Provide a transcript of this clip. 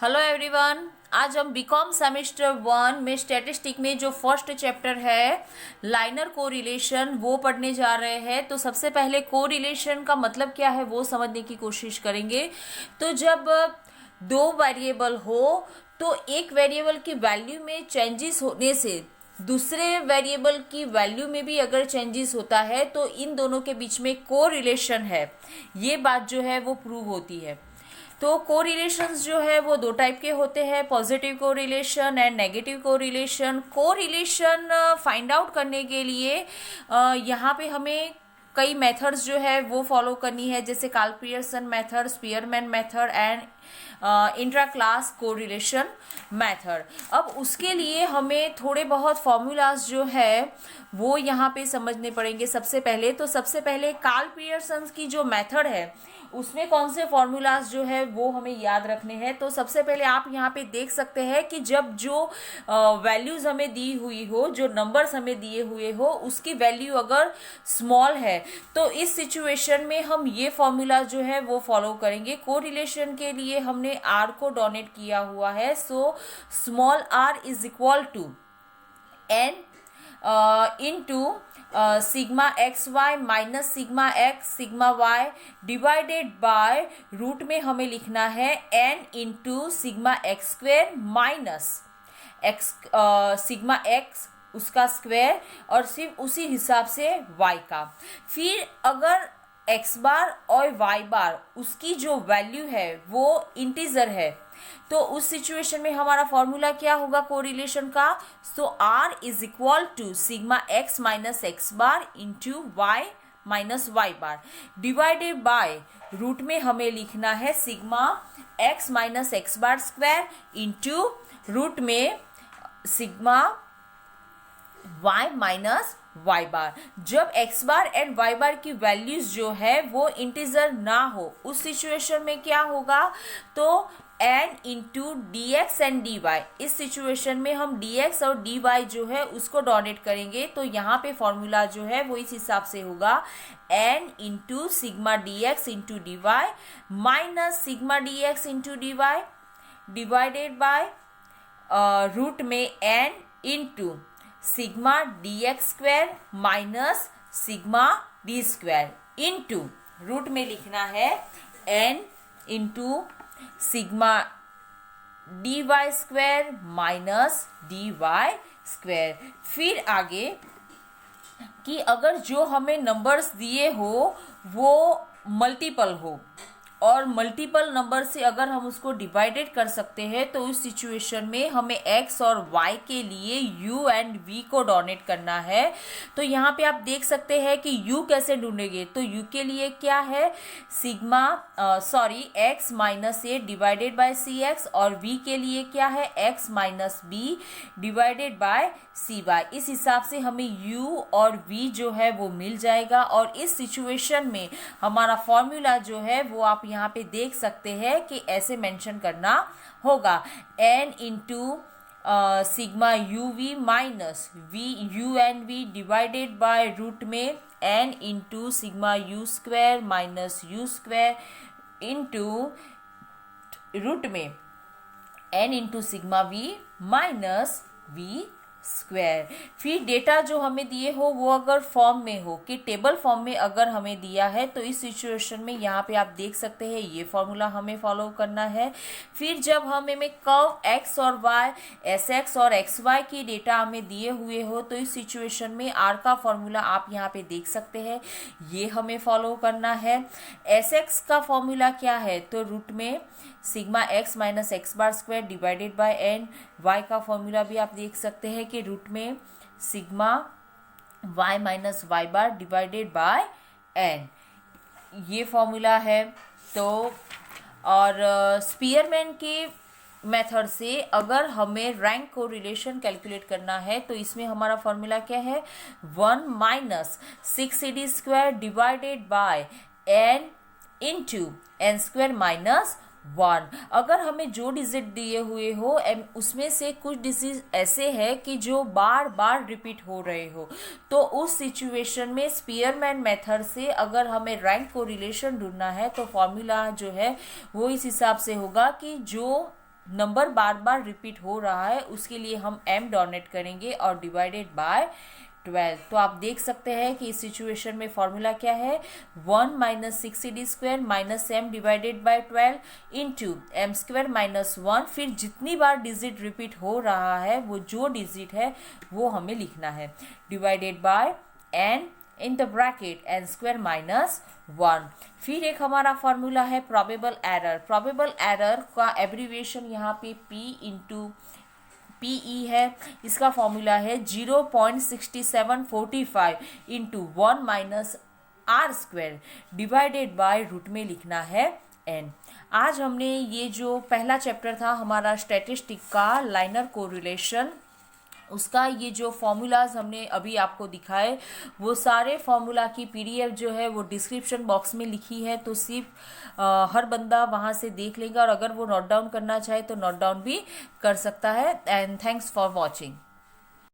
Hello everyone. आज हम BCom semester 1 में स्टैटिस्टिक में जो फर्स्ट चैप्टर है लाइनर कोरिलेशन वो पढ़ने जा रहे हैं। तो सबसे पहले कोरिलेशन का मतलब क्या है वो समझने की कोशिश करेंगे। तो जब दो वेरिएबल हो तो एक वेरिएबल की वैल्यू में चेंजेस होने से दूसरे वेरिएबल की वैल्यू में भी अगर चेंजेस होता है तो इन दोनों के बीच में कोरिलेशन है, ये बात जो है वो प्रूव होती है। तो कोरिलेशंस जो है वो दो टाइप के होते हैं, positive correlation and negative correlation. Correlation find out करने के लिए यहाँ पे हमें कई मेथड्स जो है वो फॉलो करनी है, जैसे Karl Pearson method, Spearman method and intra class correlation method. अब उसके लिए हमें थोड़े बहुत फॉर्मूलाज जो है वो यहाँ पे समझने पड़ेंगे। सबसे पहले कार्ल पियर्सन की जो मेथड है उसमें कौन से फॉर्मूलाज जो है वो हमें याद रखने हैं। तो सबसे पहले आप यहाँ पे देख सकते हैं कि जब जो वैल्यूज हमें दी हुई हो, जो नंबर्स हमें दिए हुए हो, उसकी वैल्यू अगर स्मॉल है तो इस सिचुएशन में हम ये फॉर्मूला जो है वो फॉलो करेंगे। कोरिलेशन के लिए हमने आर को डोनेट किया हुआ है। So small r is equal to n into sigma x y minus sigma x sigma y divided by root में हमें लिखना है n into sigma x square minus x sigma x उसका स्क्वायर और सिर्फ उसी हिसाब से वाई का। फिर अगर एक्स बार और वाई बार उसकी जो वैल्यू है वो इंटीजर है तो उस सिचुएशन में हमारा फॉर्मूला क्या होगा कोरिलेशन का। So R is equal to sigma x minus x bar into Y minus Y bar divided by root में हमें लिखना है sigma x minus x bar square into root में sigma y minus Y bar. जब x bar and y bar की values जो है वो इंटीजर ना हो उस सिचुएशन में क्या होगा, तो n into d x and d y. इस सिचुएशन में हम dx और dy जो है उसको डोनेट करेंगे। तो यहाँ पे फॉर्मूला जो है वो इस हिसाब से होगा n into sigma d x into d y minus sigma d x into d y divided by root में n into sigma d x square minus sigma d square into root में लिखना है n into sigma d y square minus d y square. फिर आगे कि अगर जो हमें नंबर्स दिए हो वो मल्टीपल हो और मल्टीपल नंबर से अगर हम उसको डिवाइडेड कर सकते हैं तो उस सिचुएशन में हमें x और y के लिए u एंड v को डोनेट करना है। तो यहाँ पे आप देख सकते हैं कि u कैसे ढूंढेंगे। तो u के लिए क्या है sigma x minus A divided by C x और v के लिए क्या है x minus B divided by C y. इस हिसाब से हमें u और v जो है वो मिल जाएगा और इस सिचुएशन में हमारा फॉर्मूला जो है वो आप यहाँ पे देख सकते हैं कि ऐसे मेंशन करना होगा n into sigma u v minus v u and v divided by root में n into sigma u square minus u square into root में n into sigma v minus v square. फिर data जो हमें दिए हो वो अगर form में हो कि टेबल फॉर्म में अगर हमें दिया है तो इस सिचुएशन में यहाँ पे आप देख सकते हैं ये फॉर्मूला हमें फॉलो करना है। फिर जब हमें कर्व x और y एस एक्स और एक्स वाई की डेटा हमें दिए हुए हो तो इस सिचुएशन में r का फॉर्मूला आप यहाँ पे देख सकते हैं, ये हमें फॉलो करना है। एस एक्स का फॉर्मूला क्या है, तो रूट में sigma x minus x bar square divided by n. Y का फॉर्मूला भी आप देख सकते हैं कि रूट में sigma y minus Y bar divided by n, ये फॉर्मूला है। तो और स्पीयरमैन के मेथड से अगर हमें रैंक कोरिलेशन कैलकुलेट करना है तो इसमें हमारा फॉर्मूला क्या है 1 minus 6ad square divided by n into n square minus 1। अगर हमें जो डिजिट दिए हुए हो उसमें से कुछ डिजिट ऐसे है कि जो बार बार रिपीट हो रहे हो तो उस सिचुएशन में स्पीयरमैन मेथड से अगर हमें रैंक कोरिलेशन ढूंढना है तो फॉर्मूला जो है वो इस हिसाब से होगा कि जो नंबर बार बार रिपीट हो रहा है उसके लिए हम m डोनेट करेंगे और डिवाइडेड बाय 12। तो आप देख सकते हैं कि इस सिचुएशन में फॉर्मूला क्या है, 1 minus 6cd² minus m divided by 12 into m square minus 1। फिर जितनी बार डिजिट रिपीट हो रहा है वो जो डिजिट है वो हमें लिखना है, divided by n in the bracket n square minus 1। फिर एक हमारा फॉर्मूला है प्रोबेबल एरर। प्रोबेबल एरर का एब्रीविएशन यहाँ पे p इंटू PE है। इसका फॉर्मूला है 0.6745 into 1 minus r square divided by root में लिखना है n। आज हमने ये जो पहला चैप्टर था हमारा स्टैटिस्टिक का लाइनर कोरिलेशन, उसका ये जो फॉर्मूलाज हमने अभी आपको दिखाए वो सारे फॉर्मूला की PDF जो है वो डिस्क्रिप्शन बॉक्स में लिखी है, तो सिर्फ हर बंदा वहाँ से देख लेगा और अगर वो नोट डाउन करना चाहे तो नोट डाउन भी कर सकता है। And thanks for watching.